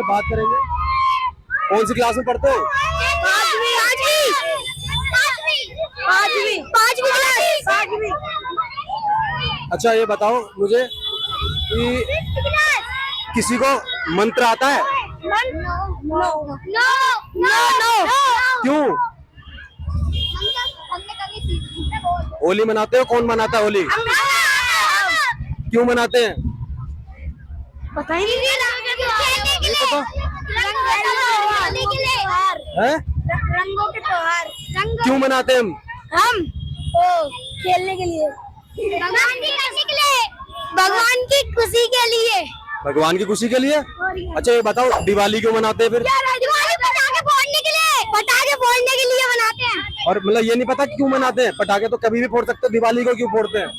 आपसे बात करेंगे। कौन सी क्लास में पढ़ते हो? पांचवी। अच्छा ये बताओ मुझे कि किसी को मंत्र आता है? नो। क्यों? होली मनाते हो? कौन मनाता है होली? क्यों मनाते हैं? पता ही नहीं। नहीं पता है? रंगों के त्योहार। क्यों मनाते हैं हम? खेलने के लिए। भगवान की खुशी के लिए। भगवान की खुशी के लिए। भगवान की खुशी के लिए। अच्छा ये बताओ दिवाली क्यों मनाते हैं फिर? दिवाली पटाखे फोड़ने के लिए। पटाखे फोड़ने के लिए मनाते हैं। और मतलब ये नहीं पता कि क्यों मनाते हैं? पटाखे तो कभी भी फोड़ सकते हो, दिवाली को क्यों फोड़ते हैं?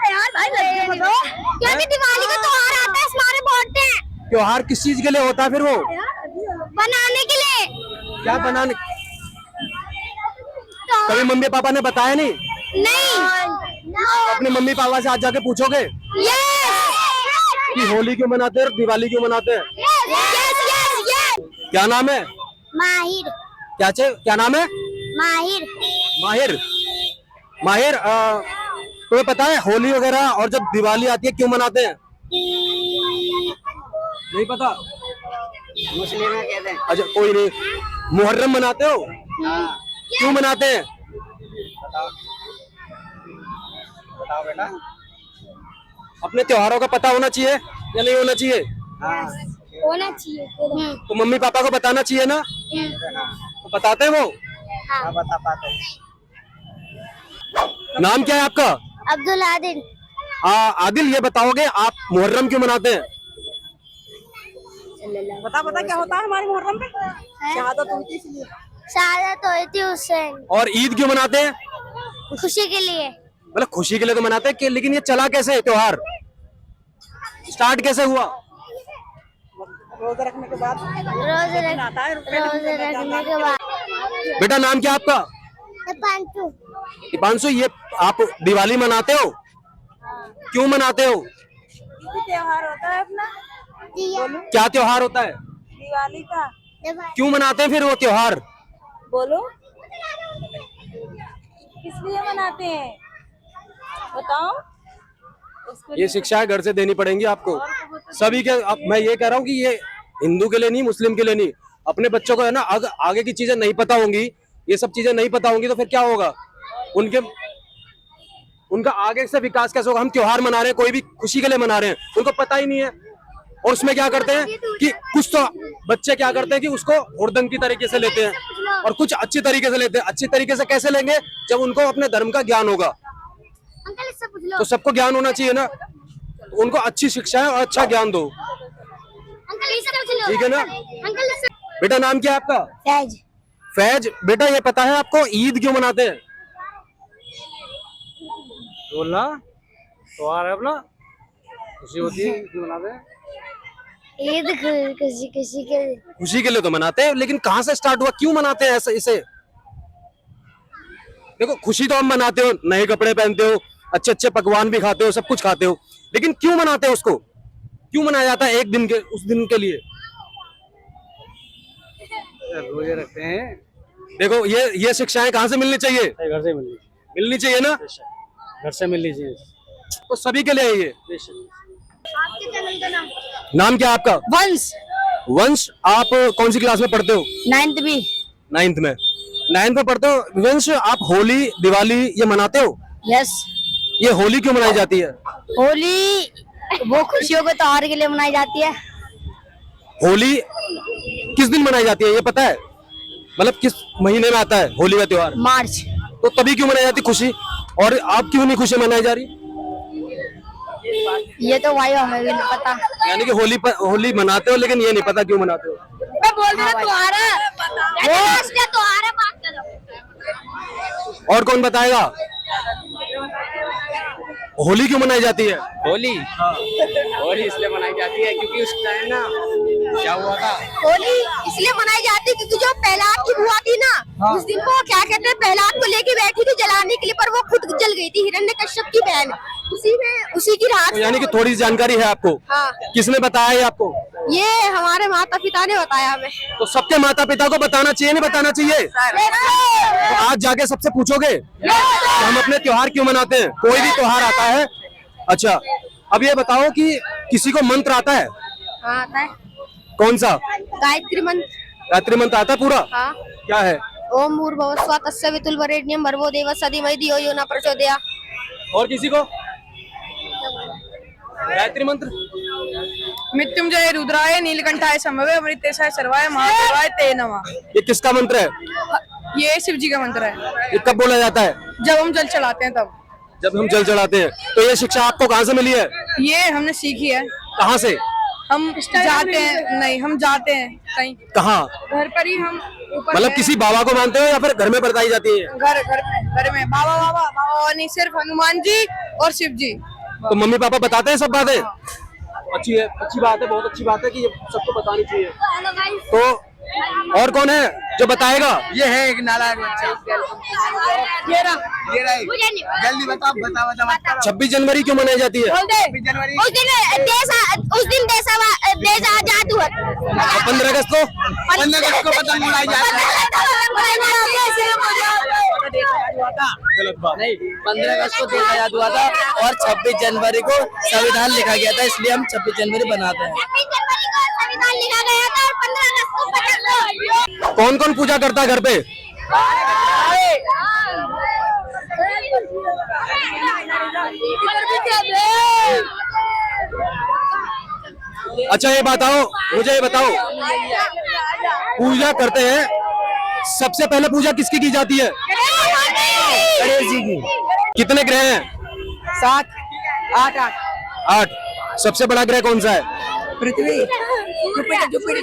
यार भाई क्योंकि दिवाली का त्योहार आता है, सारे फोड़ते हैं। त्योहार किस चीज के लिए होता है फिर वो? बनाने के लिए। क्या बनाने? कभी मम्मी पापा ने बताया नहीं? नहीं। अपने मम्मी पापा से आज जाके पूछोगे कि होली क्यों मनाते हैं और दिवाली क्यों मनाते हैं? क्या नाम है? माहिर। क्या नाम है? माहिर। माहिर। माहिर तुम्हें पता है होली वगैरह और जब दिवाली आती है क्यों मनाते हैं? नहीं पता? मुस्लिम में कहते हैं। अच्छा कोई नहीं। मुहर्रम मनाते हो? क्यों मनाते हैं? बताओ बेटा। अपने त्योहारों का पता होना चाहिए या नहीं होना चाहिए? होना चाहिए। तो मम्मी पापा को बताना चाहिए ना? तो बताते हैं वो? हाँ बता पाते। नाम क्या है आपका? अब्दुल आदिल। आदिल ये बताओगे आप मुहर्रम क्यों मनाते हैं? बता क्या होता है हमारे मुहर्रम पे? शहादत हुई थी इसलिए। शहादत हुई थी उससे। और ईद क्यों मनाते हैं? खुशी के लिए। मतलब खुशी के लिए तो मनाते हैं कि, लेकिन ये चला कैसे त्योहार? स्टार्ट कैसे हुआ? रोजा रखने के बाद रोजे रखने के बाद। बेटा नाम क्या आपका? पांचू। दीपांशु ये आप दिवाली मनाते हो? क्यों मनाते हो? त्योहार होता है अपना। क्या त्योहार होता है? दिवाली का। क्यों मनाते हैं फिर वो त्योहार? बोलो किस लिए मनाते हैं बताओ। ये शिक्षाएं घर से देनी पड़ेंगी आपको सभी के। मैं ये कह रहा हूँ कि ये हिंदू के लिए नहीं, मुस्लिम के लिए नहीं, अपने बच्चों को है ना आगे की चीजें नहीं पता होंगी, ये सब चीजें नहीं पता होंगी तो फिर क्या होगा? उनका आगे से विकास कैसे होगा? हम त्योहार मना रहे हैं, कोई भी खुशी के लिए मना रहे हैं, उनको पता ही नहीं है। और उसमें क्या करते हैं कि कुछ तो बच्चे क्या करते हैं कि उसको हुड़दंग की तरीके से लेते हैं और कुछ अच्छी तरीके से लेते हैं। अच्छी तरीके से कैसे लेंगे? जब उनको अपने धर्म का ज्ञान होगा। तो सबको ज्ञान होना चाहिए ना, तो उनको अच्छी शिक्षा और अच्छा ज्ञान दो, ठीक है ना? बेटा नाम क्या है आपका? फैज। फैज। बेटा ये पता है आपको ईद क्यों मनाते हैं? बोलना त्योहार है अपना, खुशी होती है, क्यों मनाते हैं? ईद खुशी के लिए तो मनाते हैं, लेकिन कहाँ से स्टार्ट हुआ? क्यों मनाते हैं ऐसे? इसे देखो, खुशी तो हम मनाते हो, नए कपड़े पहनते हो, अच्छे अच्छे पकवान भी खाते हो, सब कुछ खाते हो, लेकिन क्यों मनाते हो? उसको क्यों मनाया जाता है एक दिन के, उस दिन के लिए? रोजे रखते हैं। देखो ये शिक्षाएं कहाँ से मिलनी चाहिए? घर से मिलनी चाहिए ना? घर से मिलनी चाहिए। तो सभी के लिए है ये। आपके चैनल का नाम क्या है आपका? वंश। वंश। आप कौन सी क्लास में पढ़ते हो? 9th भी। 9th में। 9th में पढ़ते हो। वंश आप होली दिवाली ये मनाते हो? यस। ये होली क्यों मनाई जाती है? होली वो खुशियों के त्योहार के लिए मनाई जाती है। होली किस दिन मनाई जाती है ये पता है? मतलब किस महीने में आता है होली का त्योहार? मार्च। तो तभी क्यों मनाई जाती खुशी? और आप क्यों नहीं खुशी मनाई जा रही? ये तो भाई हमें भी नहीं पता। यानी कि होली मनाते हो लेकिन ये नहीं पता क्यों मनाते हो? बोल रहे त्योहार है। और कौन बताएगा होली क्यों मनाई जाती है? होली होली इसलिए मनाई जाती है क्योंकि उस टाइम ना क्या हुआ था। होली इसलिए मनाई जाती है क्योंकि जो प्रहलाद की बुआ थी ना, उस दिन वो क्या कहते हैं प्रहलाद को लेके बैठी थी जलाने के लिए, पर वो खुद जल गई गई थी हिरण्यकश्यप की बहन, उसी की रात। तो यानी कि थोड़ी सी जानकारी है आपको। हाँ, किसने बताया ये आपको? ये हमारे माता पिता ने बताया हमें। तो सबके माता पिता को बताना चाहिए, नहीं बताना चाहिए? तो आज जाके सबसे पूछोगे कि हम अपने त्योहार क्यों मनाते हैं? कोई भी त्योहार आता है। अच्छा, अब ये बताओ कि किसी को मंत्र आता है? हाँ, आता है। कौन सा? गायत्री मंत्र। गायत्री मंत्र आता है पूरा? हाँ। क्या है? ओम भूर्भुवः स्वः तस्य वितुर्वरेण्यं भर्गो देवस्य धीमहि धियो यो न प्रचोदयात्। और किसी को? गायत्री मंत्र? मृत्युंजय रुद्राय नीलकंठाय संभवे अमृतेशाय सर्वाय महादेवाय ते नमः। ये किसका मंत्र है? ये शिव जी का मंत्र है। ये कब बोला जाता है? जब हम जल चढ़ाते हैं तब। जब हम जल चढ़ाते हैं। तो ये शिक्षा आपको कहाँ से मिली है? ये हमने सीखी है। कहाँ से? हम जाते हैं, नहीं हम जाते हैं कहीं, कहाँ? घर पर ही हम ऊपर मतलब है। किसी बाबा को मानते हो या फिर घर में बताई जाती है? घर में बाबा नहीं, सिर्फ हनुमान जी और शिव जी। तो मम्मी पापा बताते हैं सब बातें? अच्छी है, अच्छी बात है, बहुत अच्छी बात है कि ये सबको बतानी चाहिए। तो और कौन है जो बताएगा? ये है एक नालायक बच्चा। ये रहा। जल्दी बता। 26 जनवरी क्यों मनाई जाती है? 26 जनवरी उस दिन देश आजाद हुआ। 15 अगस्त को? 15 अगस्त को पतंग उड़ाई जाती है। गलत बात। नहीं, 15 अगस्त को देश आजाद हुआ था और 26 जनवरी को संविधान लिखा गया था, इसलिए हम 26 जनवरी बनाते हैं। 26 जनवरी को संविधान लिखा गया था और 15 अगस्त को पतंग। कौन कौन पूजा करता है घर पे? अच्छा ये बताओ, मुझे ये बताओ, पूजा करते हैं, सबसे पहले पूजा किसकी की जाती है? गणेश जी की। कितने ग्रह हैं? 7 8 8। सबसे बड़ा ग्रह कौन सा है? पृथ्वी। जुपिटर।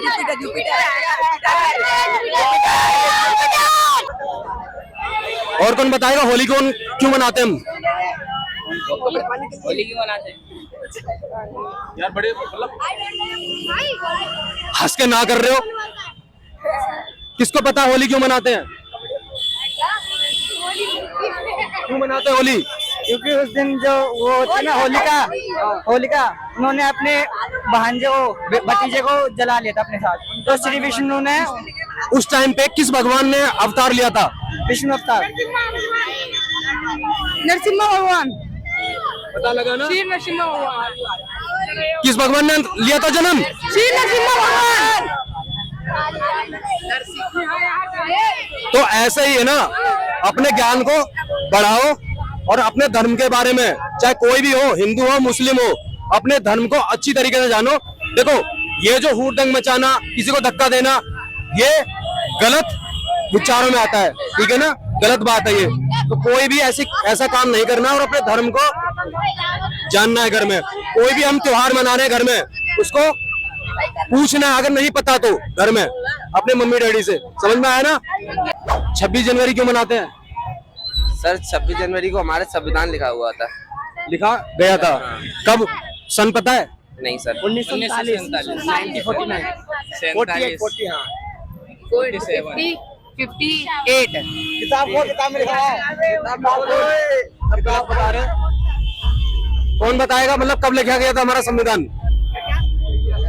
और कौन बताएगा होली कौन क्यों मनाते हैं हम? होली क्यों मनाते हैं? यार बड़े मतलब हंस के ना कर रहे हो। किसको पता होली क्यों मनाते हैं? क्यों मनाते हैं होली? क्योंकि उस दिन जो वो होती है ना होलिका उन्होंने अपने भांजे को भतीजे को जला लिया था अपने साथ। तो श्री विष्णु ने उस टाइम पे किस भगवान ने अवतार लिया था? विष्णु अवतार नरसिम्हा भगवान। पता लगा ना? श्री नरसिम्हा भगवान। किस भगवान ने लिया था जन्म? श्री नरसिम्हा भगवान। तो ऐसे ही है ना, अपने ज्ञान को बढ़ाओ और अपने धर्म के बारे में, चाहे कोई भी हो, हिंदू हो मुस्लिम हो, अपने धर्म को अच्छी तरीके से जानो। देखो ये जो हुड़दंग मचाना, किसी को धक्का देना, ये गलत विचारों में आता है, ठीक है ना? गलत बात है ये। तो कोई भी ऐसा काम नहीं करना और अपने धर्म को जानना है। घर में कोई भी हम त्योहार मना रहे हैं, घर में उसको पूछना है, अगर नहीं पता तो घर में अपने मम्मी डैडी से। समझ में आया ना? 26 जनवरी क्यों मनाते हैं? सर 26 जनवरी को हमारे संविधान लिखा हुआ था। लिखा गया था कब? सन पता है? नहीं सर, 1947 1949 58 किताब में लिखा है। किताब बता रहे हैं। कौन बताएगा मतलब कब लिखा गया था हमारा संविधान?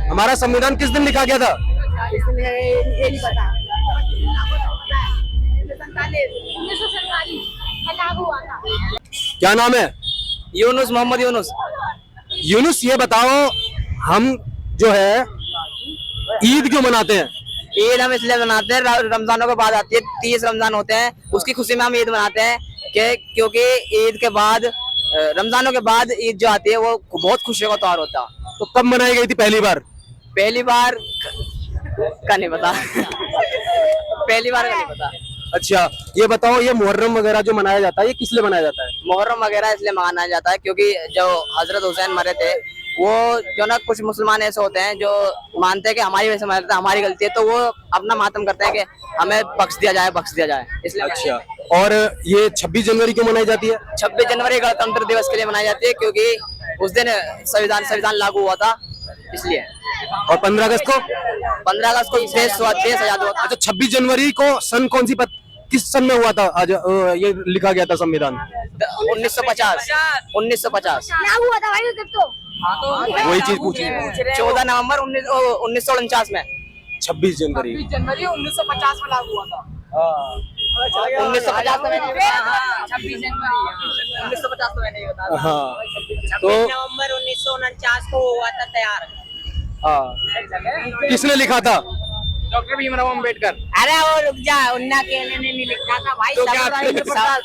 हमारा संविधान किस दिन लिखा गया था? क्या नाम है? यूनुस, मोहम्मद यूनुस। यूनुस, ये बताओ हम जो है ईद क्यों मनाते हैं? ईद हम इसलिए मनाते हैं, रमजानों के बाद आती है, 30 रमजान होते हैं, उसकी खुशी में हम ईद मनाते हैं क्योंकि ईद के बाद, रमजानों के बाद ईद जो आती है वो बहुत खुशियों का त्योहार होता है। तो कब मनाई गई थी पहली बार? पहली बार का नहीं पता। पहली बार का नहीं पता। अच्छा ये बताओ, ये मुहर्रम वगैरह जो मनाया जाता है, ये किस लिए मनाया जाता है? मुहर्रम वगैरह इसलिए मनाया जाता है क्योंकि जो हजरत हुसैन मरे थे, वो जो ना कुछ मुसलमान ऐसे होते हैं जो मानते हैं कि हमारी वजह से मरे थे, हमारी गलती है, तो वो अपना मातम करते हैं कि हमें बख्श दिया जाए, इसलिए। अच्छा, और ये 26 जनवरी क्यों मनाई जाती है? 26 जनवरी गणतंत्र दिवस के लिए मनाई जाती है क्योंकि उस दिन संविधान लागू हुआ था, इसलिए। और 15 अगस्त को? 15 अगस्त को देश आजाद हुआ था। अच्छा, 26 जनवरी को सन कौन सी किस सन में हुआ था? आज ये लिखा गया था संविधान? 1950 1950 क्या हुआ था भाई तब तो? वही चीज पूछी 14 नवंबर 1949 में 26 जनवरी 1950 में लागू हुआ था। 1950 में 26 जनवरी 1950 में नहीं होता। हाँ तो नवंबर 1949 को हुआ था तैयार। हाँ किसने लिखा था? डॉक्टर भीमराव अम्बेडकर। अरे वो रुक जा, उन्ना अकेले ने नहीं लिखा था भाई। तो क्या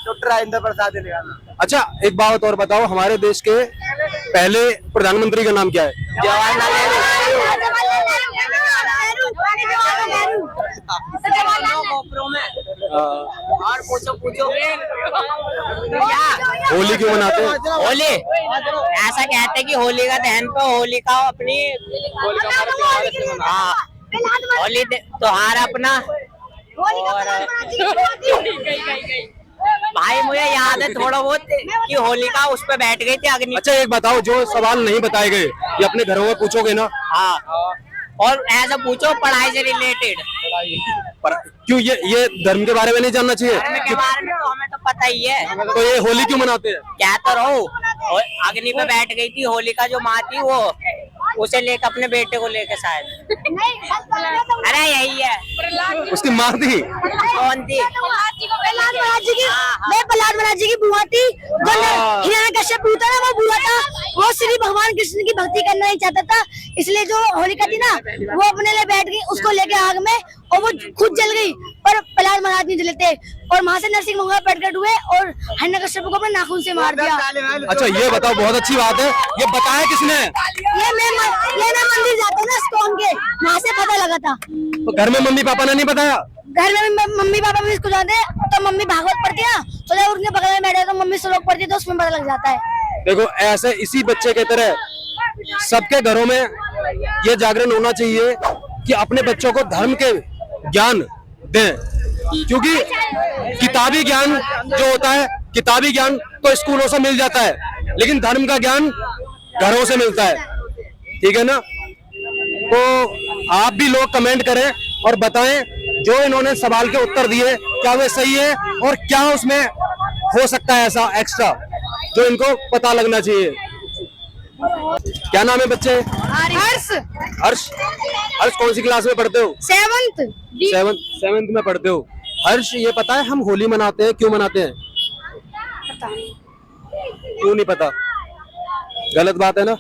डॉक्टर राजेंद्र प्रसाद ने लिखा था। अच्छा एक बात और बताओ, हमारे देश के पहले प्रधानमंत्री का नाम क्या है? जवाहरलाल नेहरू। और पूछो होली क्यों मनाते हैं? होली ऐसा कहते हैं कि होलिका दहन पे होलिका अपनी हाँ होली त्योहार अपना। और भाई मुझे याद है थोड़ा बहुत कि होलिका उस पे बैठ गई थी अग्नि। अच्छा एक बताओ, जो सवाल नहीं बताए गए ये अपने घरों में पूछोगे ना? हाँ और ऐसा पूछो पढ़ाई से रिलेटेड। पर क्यों ये धर्म के बारे में नहीं जानना चाहिए? धर्म के बारे में तो हमें तो पता ही है। तो ये होली क्यों मनाते हैं? क्या तो रहो, और अग्नि पे बैठ गई थी होलिका जो माँ थी, वो उसे लेकर अपने बेटे को लेकर शायद। अरे यही है। उसकी माँ थी? कौन थी? प्रहलाद महाराज जी की बुआ थी। जो हिरण्यकश्यप था ना, वो बुआ था। वो श्री भगवान कृष्ण की भक्ति करना नहीं चाहता था, इसलिए जो होलिका थी ना वो अपने लिए बैठ गई, उसको लेके आग में, और वो खुद जल गई और प्रहलाद महाराज नहीं जले थे। और वहां से नरसिंह भगवान प्रकट हुए और हिरण्यकश्यप को अपने नाखून से मार दिया। अच्छा ये बताओ, बहुत अच्छी बात है, ये बताया किसने? ये मैं मंदिर जाता हूँ ना स्टोन के, वहाँ से पता लगा था। तो घर में मम्मी पापा ने नहीं बताया? घर में मम्मी पापा भी इसको जाते तो मम्मी भागवत पढ़ती है, तो जब उनके बगल में बैठे तो मम्मी श्लोक पढ़ती है, तो उसमें पता लग जाता है। देखो ऐसे इसी बच्चे के तरह सबके घरों में ये जागरण होना चाहिए कि अपने बच्चों को धर्म के ज्ञान दें, क्योंकि किताबी ज्ञान जो होता है, किताबी ज्ञान तो स्कूलों से मिल जाता है, लेकिन धर्म का ज्ञान घरों से मिलता है। ठीक है ना? तो आप भी लोग कमेंट करें और बताएं जो इन्होंने सवाल के उत्तर दिए क्या वे सही है, और क्या उसमें हो सकता है ऐसा एक्स्ट्रा जो इनको पता लगना चाहिए। क्या नाम है बच्चे? हर्ष। हर्ष? हर्ष कौन सी क्लास में पढ़ते हो? 7th में पढ़ते हो। हर्ष ये पता है हम होली मनाते हैं, क्यों मनाते हैं? क्यों नहीं पता? गलत बात है ना।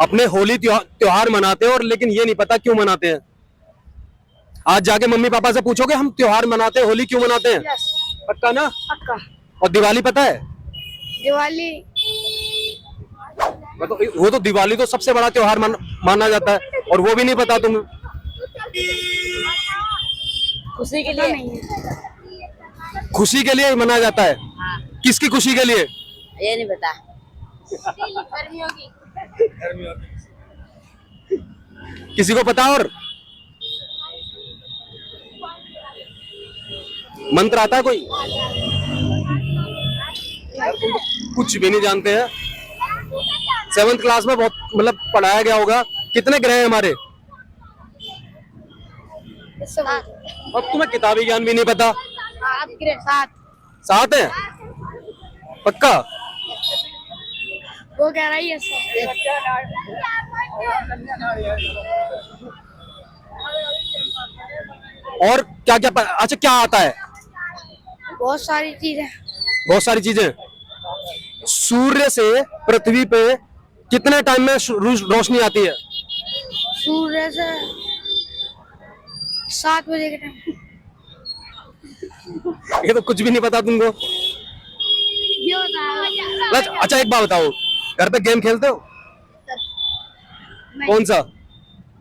अपने होली त्योहार मनाते हैं, और लेकिन ये नहीं पता क्यों मनाते हैं। आज जाके मम्मी पापा से पूछोगे हम त्योहार मनाते हैं, होली क्यों मनाते हैं? पक्का ना? पक्का। और दिवाली पता है? दिवाली मतलब वो तो दिवाली तो सबसे बड़ा त्योहार माना जाता है, और वो भी नहीं पता तुम्हें? खुशी के लिए। खुशी के लिए मनाया जाता है। किसकी खुशी के लिए? ये नहीं पता। किसी को पता? और मंत्र आता है कोई? कुछ भी नहीं जानते हैं। 7th क्लास में बहुत मतलब पढ़ाया गया होगा। कितने ग्रह हैं हमारे? और तुम्हें किताबी ज्ञान भी नहीं पता? 7 है? पक्का? वो कह रही है और क्या क्या अच्छा क्या आता है? बहुत सारी चीजें। बहुत सारी चीजें। सूर्य से पृथ्वी पे कितने टाइम में रोशनी आती है? सूर्य से 7 बजे के टाइम। ये तो कुछ भी नहीं पता तुमको। अच्छा एक बात बताओ, घर पे गेम खेलते हो? कौन सा?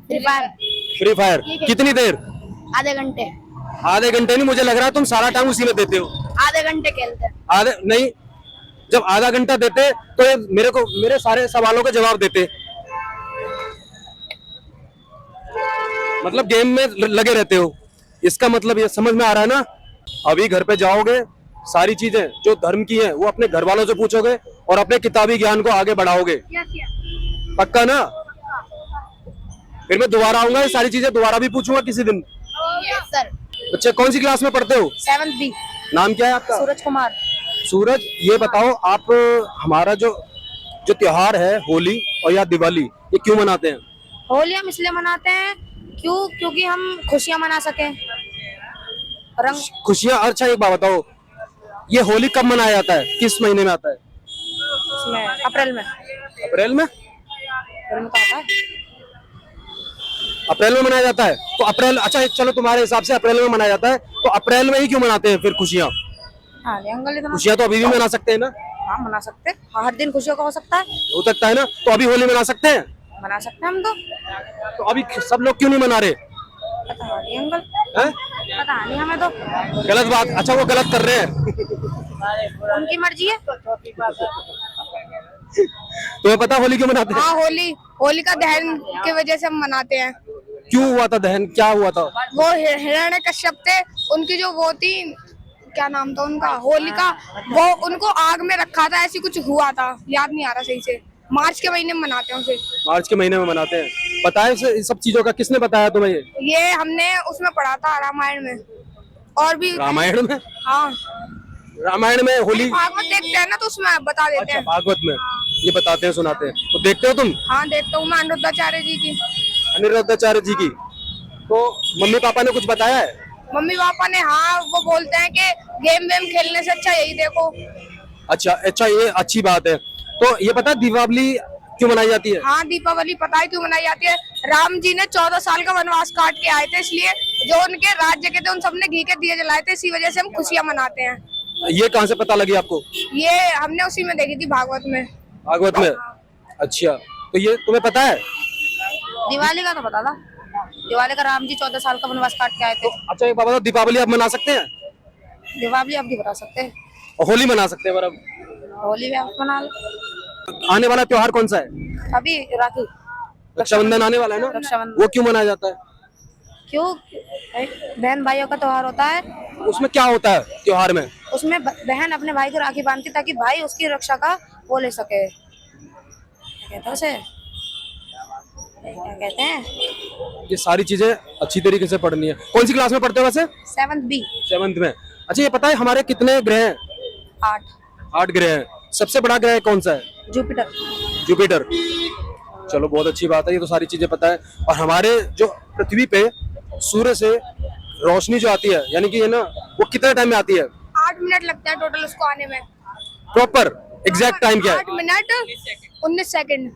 Free fire. कितनी देर? आधे घंटे। आधे घंटे नहीं, मुझे लग रहा है तुम सारा टाइम उसी में देते हो। आधे घंटे खेलते। आधे नहीं, जब आधा घंटा देते तो ये मेरे सारे सवालों के जवाब देते। मतलब गेम में लगे रहते हो, इसका मतलब ये समझ में आ रहा है ना? अभी घर पे जाओगे, सारी चीजें जो धर्म की हैं वो अपने घर वालों से पूछोगे और अपने किताबी ज्ञान को आगे बढ़ाओगे। पक्का ना? फिर मैं दोबारा आऊंगा, ये सारी चीजें दोबारा भी पूछूंगा किसी दिन। सर। बच्चे कौन सी क्लास में पढ़ते हो? 7th B। नाम क्या है आपका? सूरज कुमार। सूरज, ये बताओ आप, हमारा जो जो त्योहार है होली और या दिवाली, ये क्यों मनाते हैं? होली हम इसलिए मनाते हैं क्योंकि हम खुशियां मना सकें। रंग खुशियाँ। अच्छा एक बात बताओ, ये होली कब मनाया जाता है, किस महीने में आता है? इसमें अप्रैल में अप्रैल में? अप्रैल में कहा था। अप्रैल में मनाया जाता है? तो अप्रैल, अच्छा चलो तुम्हारे हिसाब से अप्रैल में मनाया जाता है, तो अप्रैल में ही क्यों मनाते हैं फिर खुशियाँ? हाँ अंकल इतना खुशियाँ तो अभी भी मना सकते हैं ना? हाँ मना सकते हैं। हाँ, हर दिन खुशियों का हो सकता है। हो सकता है ना, तो अभी होली मना सकते हैं? मना सकते हैं हम तो। तो अभी सब लोग क्यों नहीं मना रहे पता नहीं अंकल, हैं? पता नहीं हमें तो। गलत बात। अच्छा वो गलत कर रहे हैं। उनकी मर्जी है। तुम्हें पता होली क्यों मनाते हैं? हाँ होली का दहन की वजह से हम मनाते हैं। क्यों हुआ था दहन, क्या हुआ था? वो हिरण्यकश्यप थे, उनकी जो वो थी, क्या नाम था उनका, होलिका, वो उनको आग में रखा था, ऐसी कुछ हुआ था, याद नहीं आ रहा सही से। मार्च के महीने में मनाते हैं उसे। मार्च के महीने में मनाते हैं। पता है इस सब चीजों का, किसने बताया तुम्हें ये हमने उसमें पढ़ा था रामायण में, और भी। रामायण में? हाँ रामायण में होली? भागवत देखते हैं ना, तो उसमें बता देते अच्छा हैं। भागवत में ये बताते हैं, सुनाते हैं। तो देखते हो तुम हाँ देखता हूँ मैं अनिरुद्धाचार्य जी की। अनिरुद्धाचार्य जी की? तो मम्मी पापा ने कुछ बताया है? मम्मी पापा ने, हाँ वो बोलते हैं कि गेम वेम खेलने से अच्छा यही देखो। अच्छा अच्छा, ये अच्छी बात है। तो ये पता है दीपावली क्यों मनाई जाती है? हाँ दीपावली पता है क्यों मनाई जाती है। राम जी ने 14 साल का वनवास काट के आए थे, इसलिए जो उनके राज्य के थे उन सबने घी के दिए जलाए थे, इसी वजह से हम खुशियां मनाते हैं। ये कहाँ से पता लगी आपको? ये हमने उसी में देखी थी, भागवत में। भागवत में? अच्छा, तो ये तुम्हें पता है? दिवाली का तो पता था। दिवाली का राम जी 14 साल का वनवास काट के आए थे। अच्छा एक बात बताओ, दीपावली आप मना सकते हैं दिवाली आप भी बता सकते हैं। और होली मना सकते हैं? बराबर। होली भी आप मना लो। आने वाला त्योहार कौन सा है? अभी राखी रक्षाबंधन आने वाला है ना? रक्षाबंधन। वो क्यों मनाया जाता है? क्यों? बहन भाइयों का त्योहार होता है। उसमें क्या होता है त्योहार में? उसमें बहन अपने भाई को राखी बांधती ताकि भाई उसकी रक्षा का वो ले सके। क्या कहते हैं उसे, क्या कहते हैं? ये सारी चीजें अच्छी तरीके से पढ़नी है। कौन सी क्लास में पढ़ते हो वैसे? 7th B। 7th में। अच्छा ये पता है हमारे कितने ग्रह हैं? 8 8 ग्रह हैं। सबसे बड़ा ग्रह कौन सा है? जुपिटर। जुपिटर। चलो बहुत अच्छी बात है, ये तो सारी चीजें पता है। और हमारे जो पृथ्वी पे सूर्य से रोशनी जो आती है, यानी कि है ना, वो कितने टाइम में आती है? 8 मिनट लगते हैं टोटल उसको आने में। प्रॉपर एग्जैक्ट टाइम क्या है? 8 मिनट 19 सेकंड।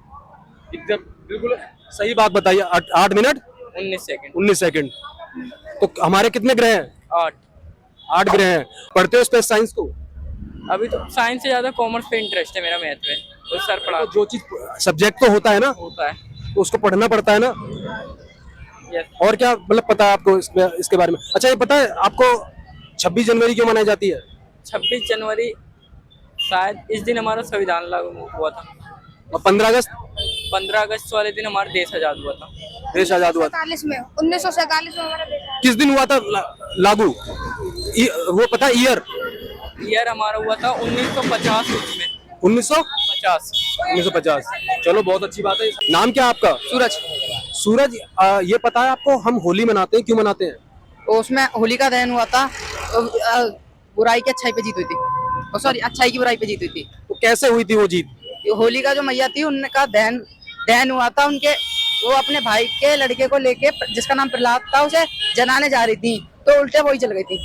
एकदम बिल्कुल सही बात बताइए। 8 मिनट 19 सेकंड। तो हमारे कितने ग्रह हैं? 8 ग्रह हैं। पढ़ते हो स्पेस साइंस को? अभी तो साइंस से ज्यादा कॉमर्स पे इंटरेस्ट है मेरा, मैथ में। तो सर पढ़ा तो जो चीज सब्जेक्ट तो होता है ना, होता है। तो उसको पढ़ना पड़ता है ना। यस। और क्या मतलब पता है आपको इसके बारे में? अच्छा ये पता है आपको 26 जनवरी क्यों मनाई जाती है? 26 जनवरी शायद इस दिन हमारा संविधान लागू हुआ था। और 15 अगस्त? 15 अगस्त वाले दिन हमारा देश आजाद हुआ था। देश आजाद हुआ था। 47 में 1947 में हमारा देश आजाद। किस दिन हुआ था लागू? वो पता है ईयर? ईयर हमारा हुआ था 1950 में। 1950। चलो बहुत अच्छी बात है। नाम क्या है आपका? सूरज। सूरज, ये पता है आपको हम होली मनाते हैं, क्यों मनाते हैं? तो उसमें होली का दहन हुआ था, बुराई की अच्छाई पे जीत हुई थी। सॉरी, अच्छाई की बुराई पे जीत हुई थी। तो कैसे हुई थी वो जीत? होली का जो मैया थी उनका दहन हुआ था। उनके वो अपने भाई के लड़के को लेके, जिसका नाम प्रहलाद था, उसे जलाने जा रही थी, तो उल्टे वही चल गई थी।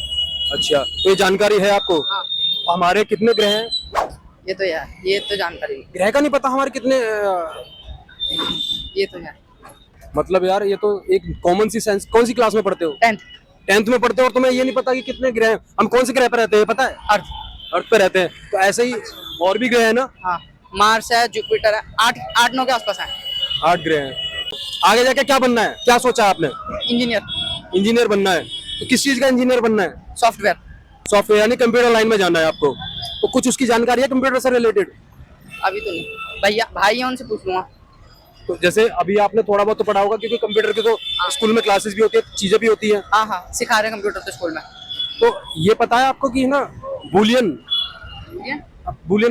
अच्छा, तो ये जानकारी है आपको? हाँ। हमारे कितने ग्रह हैं? ये तो जानकारी नहीं। ग्रह का नहीं पता हमारे कितने? ये तो है। मतलब यार ये तो एक कॉमन सी सेंस। कौन सी क्लास में पढ़ते हो? 10th में पढ़ते हो और तुम्हें ये नहीं पता कि कितने ग्रह हैं? हम कौन से ग्रह पे रहते हैं पता है? अर्थ पे रहते हैं। तो ऐसे ही और भी ग्रह है ना? हाँ, मार्स है, जुपिटर है, 8-9 के आसपास है। 8 ग्रह हैं। आगे जाके क्या बनना है, क्या सोचा है आपने? इंजीनियर बनना है। तो किस चीज का इंजीनियर बनना है? सॉफ्टवेयर यानी कंप्यूटर लाइन में जाना है आपको। तो कुछ उसकी जानकारी है कंप्यूटर से रिलेटेड? अभी तो नहीं, भैया भाई है, उनसे पूछ लूंगा। तो जैसे अभी आपने थोड़ा बहुत तो पढ़ा होगा, क्योंकि कंप्यूटर की तो स्कूल में क्लासेस भी होती है, चीजें भी होती है। हाँ, सिखा रहे हैं कंप्यूटर तो स्कूल में। तो ये पता है आपको कि ना बुलियन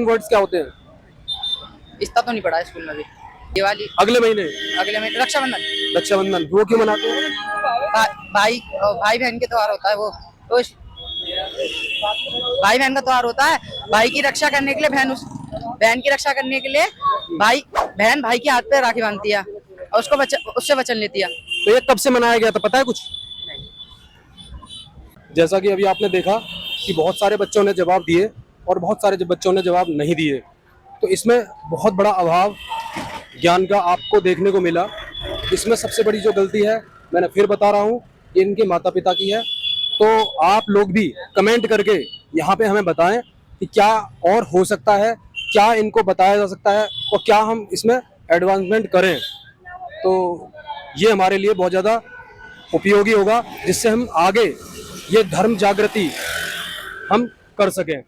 वर्ड्स क्या होते हैं? इतना तो नहीं पढ़ा है स्कूल में भी। दिवाली अगले महीने रक्षाबंधन वो क्यों मनाते हैं? भाई बहन के त्योहार होता है वो, तो भाई बहन का त्योहार होता है, भाई की रक्षा करने के लिए बहन की रक्षा करने के लिए बहन भाई के हाथ पे राखी बांधती है और उससे वचन लेती है। तो ये कब से मनाया गया था, पता है कुछ? जैसा कि अभी आपने देखा कि बहुत सारे बच्चों ने जवाब दिए और बहुत सारे बच्चों ने जवाब नहीं दिए, तो इसमें बहुत बड़ा अभाव ज्ञान का आपको देखने को मिला। इसमें सबसे बड़ी जो गलती है, मैंने फिर बता रहा हूँ, इनके माता पिता की है। तो आप लोग भी कमेंट करके यहाँ पे हमें बताएं कि क्या और हो सकता है, क्या इनको बताया जा सकता है और क्या हम इसमें एडवांसमेंट करें। तो ये हमारे लिए बहुत ज़्यादा उपयोगी होगा, जिससे हम आगे ये धर्म जागृति हम कर सकें।